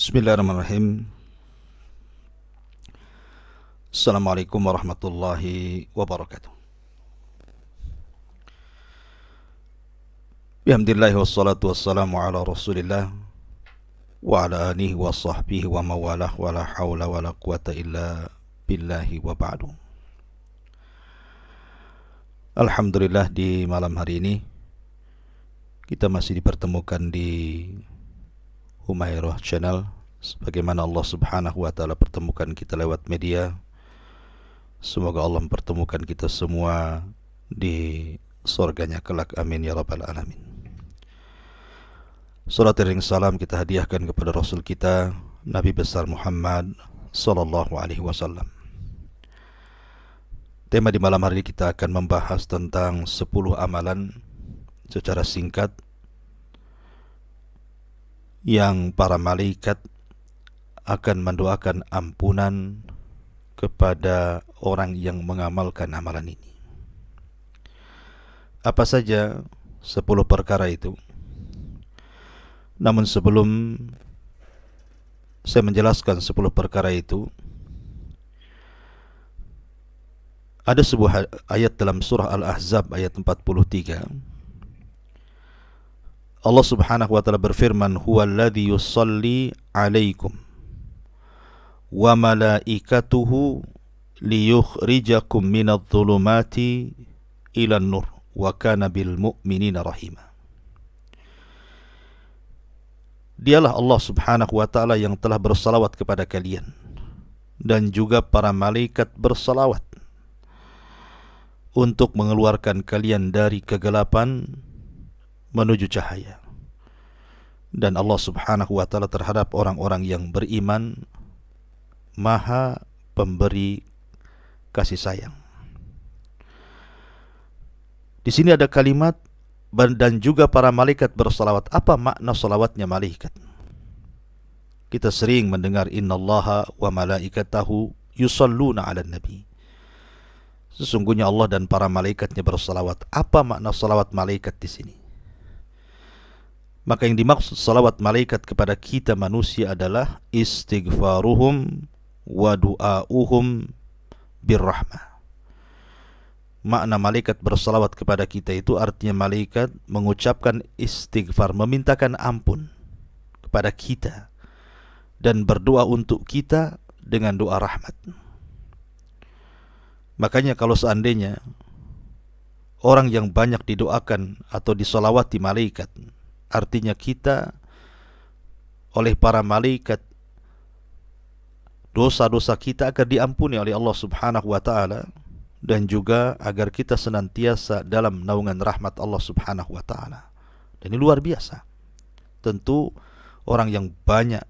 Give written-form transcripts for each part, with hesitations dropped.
Bismillahirrahmanirrahim. Assalamualaikum warahmatullahi wabarakatuh. Bihamdillahi wassalatu wassalamu ala rasulillah wa ala alihi wa sahbihi wa mawalah wa la hawla wa la quwata illa billahi wa ba'du. Alhamdulillah, di malam hari ini kita masih dipertemukan di Humairah Channel, sebagaimana Allah Subhanahu wa Ta'ala pertemukan kita lewat media. Semoga Allah mempertemukan kita semua di surganya kelak, amin ya rabbal alamin. Salat dan salam kita hadiahkan kepada Rasul kita, Nabi besar Muhammad sallallahu alaihi wasallam. Tema di malam hari ini kita akan membahas tentang 10 amalan secara singkat yang para malaikat akan mendoakan ampunan kepada orang yang mengamalkan amalan ini. Apa saja 10 perkara itu? Namun sebelum saya menjelaskan 10 perkara itu, ada sebuah ayat dalam surah Al-Ahzab ayat 43. Allah Subhanahu wa Ta'ala berfirman, "Huwallazi yusalli 'alaikum wa malaikatuhu liyukhrijakum minadh-dhulumati ilan nur wa kana bil mu'minina rahima." Dialah Allah Subhanahu wa Ta'ala yang telah bersalawat kepada kalian, dan juga para malaikat bersalawat untuk mengeluarkan kalian dari kegelapan menuju cahaya. Dan Allah Subhanahu wa Ta'ala terhadap orang-orang yang beriman Maha pemberi kasih sayang. Di sini ada kalimat dan juga para malaikat bersalawat. Apa makna salawatnya malaikat? Kita sering mendengar innallaha wa malaikatahu yusalluna 'alan nabi. Sesungguhnya Allah dan para malaikatnya bersalawat. Apa makna salawat malaikat di sini? Maka yang dimaksud salawat malaikat kepada kita manusia adalah istighfaruhum wa du'auhum birrahmah. Makna malaikat bersalawat kepada kita itu artinya malaikat mengucapkan istighfar, memintakan ampun kepada kita dan berdoa untuk kita dengan doa rahmat. Makanya kalau seandainya orang yang banyak didoakan atau disolawati malaikat, artinya kita oleh para malaikat, dosa-dosa kita akan diampuni oleh Allah Subhanahu wa Ta'ala, dan juga agar kita senantiasa dalam naungan rahmat Allah Subhanahu wa Ta'ala. Dan ini luar biasa. Tentu orang yang banyak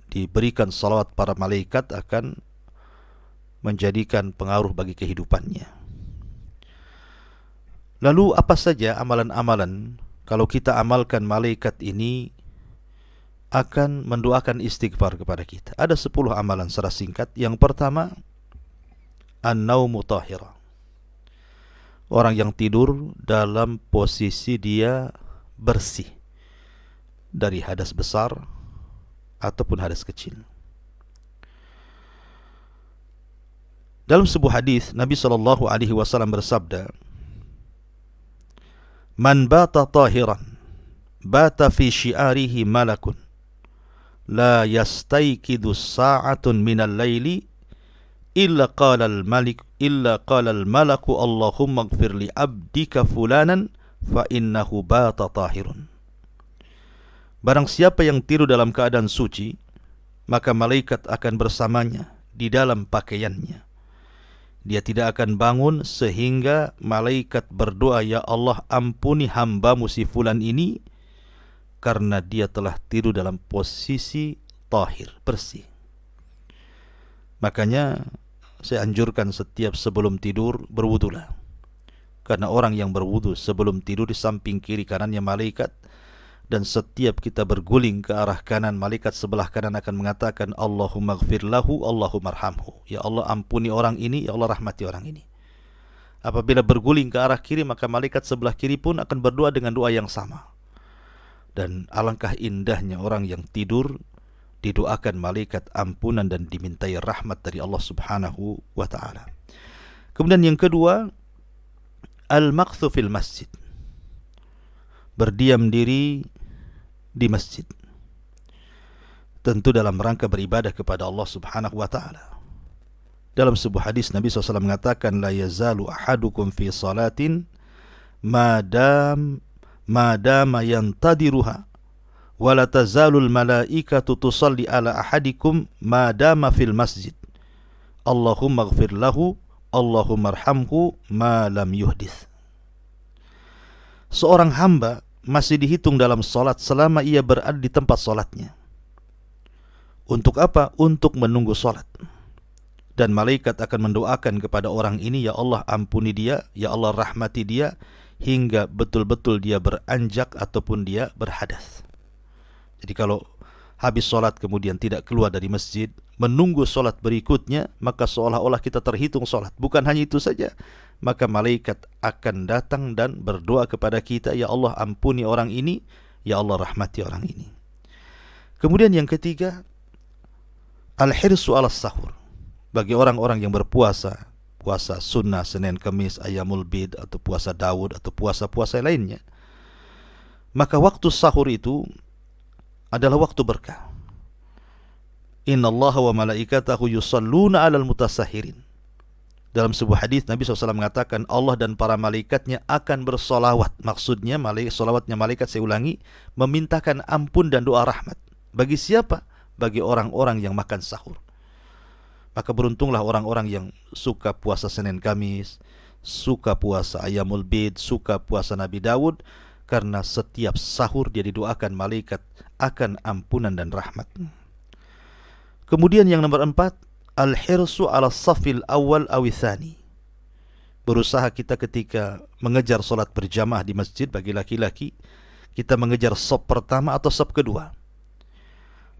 diberikan salawat para malaikat akan menjadikan pengaruh bagi kehidupannya. Lalu apa saja amalan-amalan kalau kita amalkan malaikat ini akan mendoakan istighfar kepada kita? Ada 10 amalan secara singkat. Yang pertama, an-naumu tahira. Orang yang tidur dalam posisi dia bersih dari hadas besar ataupun hadas kecil. Dalam sebuah hadis Nabi sallallahu alaihi wasallam bersabda, "Man bata tahiran, bata fi syi'arihi malakun, la yastayqidu sa'atun minal laili illa qala al-malaku Allahumma ighfir li abdika fulanan fa innahu bata tahirun." Barang siapa yang tidur dalam keadaan suci, maka malaikat akan bersamanya di dalam pakaiannya. Dia tidak akan bangun sehingga malaikat berdoa, "Ya Allah, ampuni hambamu si fulan ini karena dia telah tidur dalam posisi tahir, bersih." Makanya saya anjurkan setiap sebelum tidur berwudulah. Karena orang yang berwudu sebelum tidur di samping kiri kanannya malaikat, dan setiap kita berguling ke arah kanan, malaikat sebelah kanan akan mengatakan, "Allahumma ighfir lahu, Allahumma arhamhu." Ya Allah, ampuni orang ini, ya Allah rahmati orang ini. Apabila berguling ke arah kiri, maka malaikat sebelah kiri pun akan berdoa dengan doa yang sama. Dan alangkah indahnya orang yang tidur didoakan malaikat ampunan dan dimintai rahmat dari Allah Subhanahu wa taala. Kemudian yang kedua, al-maqthu fil masjid. Berdiam diri di masjid. Tentu dalam rangka beribadah kepada Allah Subhanahu wa taala. Dalam sebuah hadis Nabi SAW mengatakan, la yazalu ahadukum fi salatin madama yantadiruha wa la tazalul malaikatu tusalli ala ahadikum madama fil masjid. Allahumma ighfir lahu, Allahumma arhamhu ma lam yuhdith. Seorang hamba masih dihitung dalam salat selama ia berada di tempat salatnya. Untuk apa? Untuk menunggu salat. Dan malaikat akan mendoakan kepada orang ini, ya Allah ampuni dia, ya Allah rahmati dia, hingga betul-betul dia beranjak ataupun dia berhadas. Jadi kalau habis sholat kemudian tidak keluar dari masjid, menunggu sholat berikutnya, maka seolah-olah kita terhitung sholat. Bukan hanya itu saja, maka malaikat akan datang dan berdoa kepada kita, ya Allah ampuni orang ini, ya Allah rahmati orang ini. Kemudian yang ketiga, al-hirsu ala sahur. Bagi orang-orang yang berpuasa, puasa sunnah, Senin, Kamis, Ayyamul Bid, atau puasa Daud, atau puasa-puasa lainnya, maka waktu sahur itu adalah waktu berkah. Innallaha wa malaikatahu yusalluna 'alal mutasahirin. Dalam sebuah hadis Nabi SAW mengatakan, Allah dan para malaikatnya akan bersolawat. Maksudnya solawatnya malaikat, saya ulangi, memintakan ampun dan doa rahmat. Bagi siapa? Bagi orang-orang yang makan sahur. Maka beruntunglah orang-orang yang suka puasa Senin Kamis, suka puasa Ayyamul Bid, suka puasa Nabi Daud, karena setiap sahur dia didoakan malaikat akan ampunan dan rahmat. Kemudian yang nomor 4, al-hirsu ala safil awal awithani. Berusaha kita ketika mengejar solat berjamaah di masjid bagi laki-laki, kita mengejar saf pertama atau saf kedua.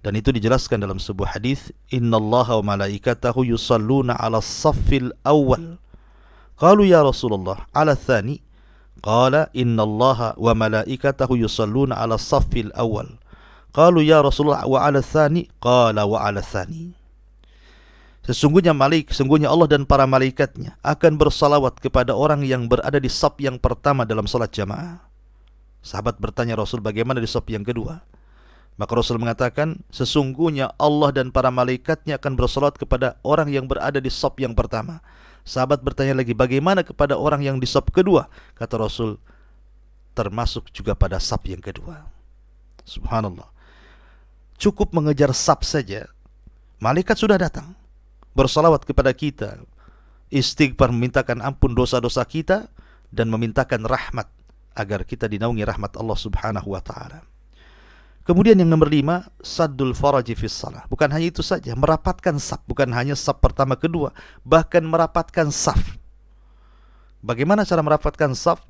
Dan itu dijelaskan dalam sebuah hadis, innallaha wa malaikatahu yusalluna 'ala as-saffil awwal. Qalu ya Rasulullah, 'ala ats-tsani? Qala innallaha wa malaikatahu yusalluna 'ala as-saffil awwal. Qalu ya Rasulullah wa 'ala ats-tsani? Qala wa 'ala ats-tsani. Sesungguhnya Allah dan para malaikatnya akan bersalawat kepada orang yang berada di saf yang pertama dalam salat jamaah. Sahabat bertanya Rasul, bagaimana di saf yang kedua? Maka Rasul mengatakan, sesungguhnya Allah dan para malaikatnya akan bersalawat kepada orang yang berada di saf yang pertama. Sahabat bertanya lagi, bagaimana kepada orang yang di saf kedua? Kata Rasul, termasuk juga pada saf yang kedua. Subhanallah. Cukup mengejar saf saja, malaikat sudah datang bersalawat kepada kita, istighfar, memintakan ampun dosa-dosa kita, dan memintakan rahmat agar kita dinaungi rahmat Allah Subhanahu wa ta'ala. Kemudian yang nomor 5, saddul faraji fis salah. Bukan hanya itu saja, merapatkan saf. Bukan hanya saf pertama kedua, bahkan merapatkan saf. Bagaimana cara merapatkan saf?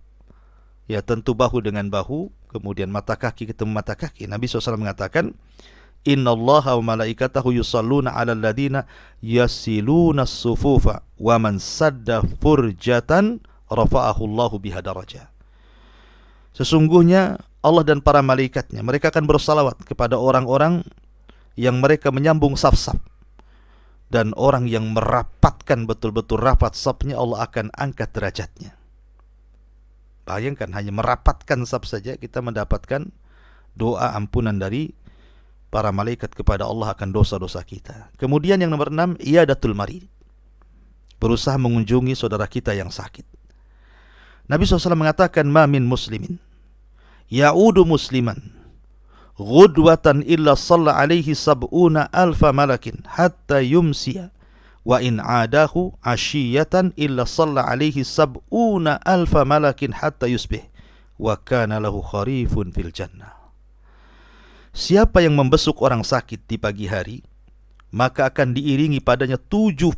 Ya tentu bahu dengan bahu, kemudian mata kaki ketemu mata kaki. Nabi SAW mengatakan, innallaha wa malaikatahu yusalluna 'alal ladina yasiluna as-sufufa wa man sadda furjatan rafa'ahu Allahu biha darajah. Sesungguhnya Allah dan para malaikatnya, mereka akan bersalawat kepada orang-orang yang mereka menyambung saf-saf. Dan orang yang merapatkan betul-betul rapat safnya, Allah akan angkat derajatnya. Bayangkan, hanya merapatkan saf saja kita mendapatkan doa ampunan dari para malaikat kepada Allah akan dosa-dosa kita. Kemudian yang nomor 6, iyadatul marid. Berusaha mengunjungi saudara kita yang sakit. Nabi SAW mengatakan, ma min muslimin ya'udu musliman ghudwatan illa shalla alaihi sab'una alfa malakin hatta yumsiya wa in adahu ashiyatan illa shalla alaihi sab'una alfa malakin hatta yusbih wa kana lahu kharifun fil jannah. Siapa yang membesuk orang sakit di pagi hari, maka akan diiringi padanya 70.000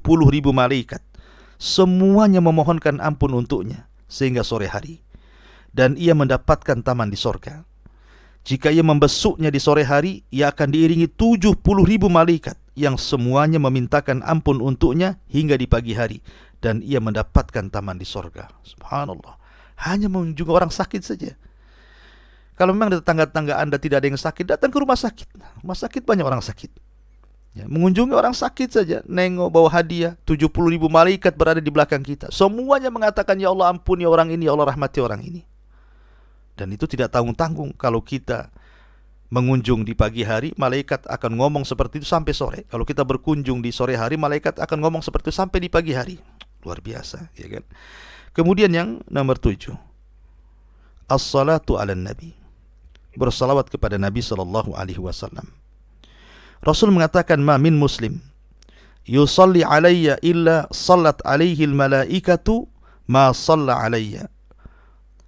malaikat, semuanya memohonkan ampun untuknya sehingga sore hari, dan ia mendapatkan taman di sorga. Jika ia membesuknya di sore hari, ia akan diiringi 70.000 malaikat yang semuanya memintakan ampun untuknya hingga di pagi hari, dan ia mendapatkan taman di sorga. Subhanallah. Hanya mengunjungi orang sakit saja. Kalau memang di tetangga-tetangga Anda tidak ada yang sakit, datang ke rumah sakit. Rumah sakit banyak orang sakit. Ya, mengunjungi orang sakit saja, nengok, bawa hadiah. 70.000 malaikat berada di belakang kita. Semuanya mengatakan, ya Allah ampuni orang ini, ya Allah rahmati orang ini. Dan itu tidak tanggung-tanggung. Kalau kita mengunjung di pagi hari, malaikat akan ngomong seperti itu sampai sore. Kalau kita berkunjung di sore hari, malaikat akan ngomong seperti itu sampai di pagi hari. Luar biasa, ya kan? Kemudian yang nomor 7, as-salatu ala nabi, bersalawat kepada Nabi sallallahu alaihi wasallam. Rasul mengatakan, ma min muslim yusalli alayya illa sallat alaihi al-malaikatu ma salla alayya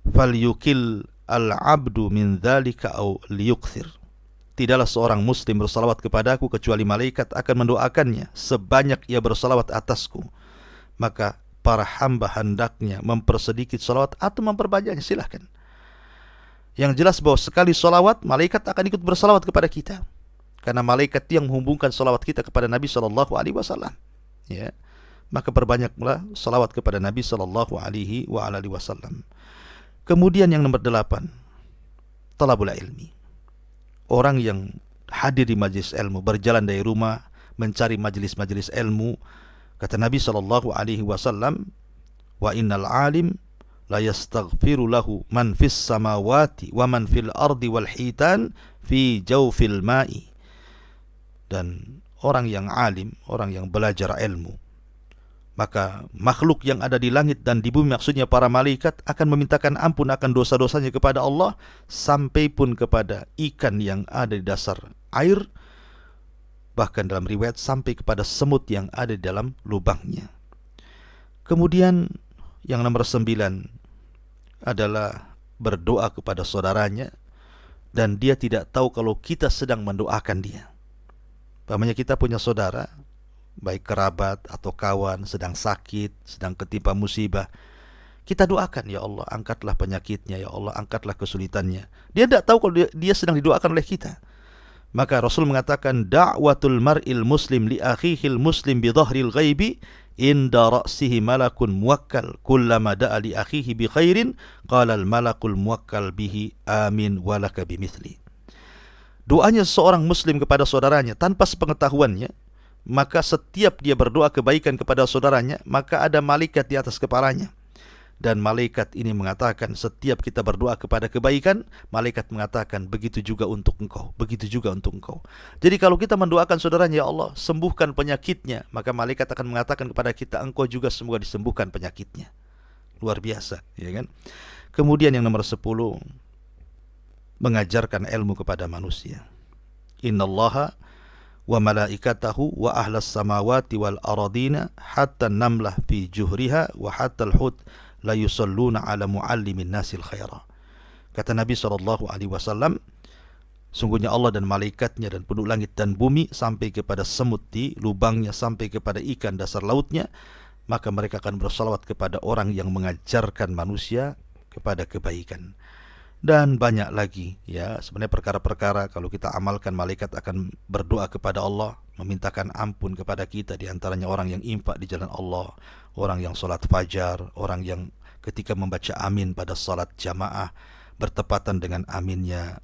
falyukil al-abdu min dzalika aw liyukthir. Tidaklah seorang muslim bersalawat kepadaku kecuali malaikat akan mendoakannya sebanyak ia bersalawat atasku. Maka para hamba hendaknya mempersedikit salawat atau memperbanyaknya, silahkan. Yang jelas bahwa sekali salawat, malaikat akan ikut bersalawat kepada kita. Karena malaikat yang menghubungkan salawat kita kepada Nabi sallallahu alaihi wasallam. Ya. Maka perbanyaklah salawat kepada Nabi sallallahu alaihi wasallam. Kemudian yang nomor 8, talabul ilmi. Orang yang hadir di majlis ilmu, berjalan dari rumah mencari majlis-majlis ilmu. Kata Nabi sallallahu alaihi wasallam, wa innal alim la yastaghfiru lahu man fis samawati wa man fil ardi wal hitan fi jawfil ma'i. Dan orang yang alim, orang yang belajar ilmu, maka makhluk yang ada di langit dan di bumi, maksudnya para malaikat, akan memintakan ampun akan dosa-dosanya kepada Allah, sampai pun kepada ikan yang ada di dasar air, bahkan dalam riwayat sampai kepada semut yang ada di dalam lubangnya. Kemudian yang nomor 9 adalah berdoa kepada saudaranya dan dia tidak tahu kalau kita sedang mendoakan dia. Umpamanya kita punya saudara, baik kerabat atau kawan, sedang sakit, sedang ketimpa musibah. Kita doakan, ya Allah angkatlah penyakitnya, ya Allah angkatlah kesulitannya. Dia tidak tahu kalau dia sedang didoakan oleh kita. Maka Rasul mengatakan, da'watul mar'il muslim li akhihil muslim bi dhahril ghaibi inda ra'sihi malakun muwakkal kullama da'a li akhihi bi khairin qala al malakul muwakkal bihi amin walaka bimithli. Doanya seorang muslim kepada saudaranya tanpa sepengetahuannya, maka setiap dia berdoa kebaikan kepada saudaranya, maka ada malaikat di atas kepalanya. Dan malaikat ini mengatakan, setiap kita berdoa kepada kebaikan, malaikat mengatakan, begitu juga untuk engkau, begitu juga untuk engkau. Jadi kalau kita mendoakan saudaranya, ya Allah sembuhkan penyakitnya, maka malaikat akan mengatakan kepada kita, engkau juga semoga disembuhkan penyakitnya. Luar biasa, ya kan? Kemudian yang nomor 10, mengajarkan ilmu kepada manusia. Innallaha wa malaikatahu wa ahlas samawati wal aradina hatta namlah fi juhriha wa hatta al-hut la yusalluna ala muallimin nasil khaira. Kata Nabi SAW, sungguhnya Allah dan malaikatnya dan penduduk langit dan bumi, sampai kepada semut di lubangnya, sampai kepada ikan dasar lautnya, maka mereka akan bersalawat kepada orang yang mengajarkan manusia kepada kebaikan. Dan banyak lagi, ya, sebenarnya perkara-perkara kalau kita amalkan, malaikat akan berdoa kepada Allah, memintakan ampun kepada kita. Di antaranya orang yang infak di jalan Allah, orang yang salat fajar, orang yang ketika membaca amin pada salat jamaah bertepatan dengan aminnya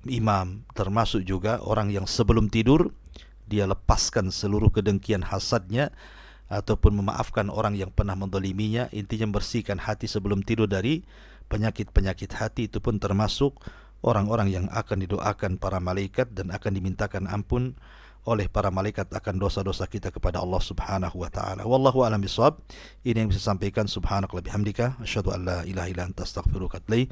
imam. Termasuk juga orang yang sebelum tidur dia lepaskan seluruh kedengkian hasadnya ataupun memaafkan orang yang pernah mendoliminya. Intinya membersihkan hati sebelum tidur dari penyakit-penyakit hati. Itu pun termasuk orang-orang yang akan didoakan para malaikat dan akan dimintakan ampun oleh para malaikat akan dosa-dosa kita kepada Allah Subhanahu wa taala. Wallahu a'lam bishawab. Ini yang bisa sampaikan. Subhanakallahumma bihamdika asyhadu an la ilaha illa anta astaghfiruka wa atubu ilaik.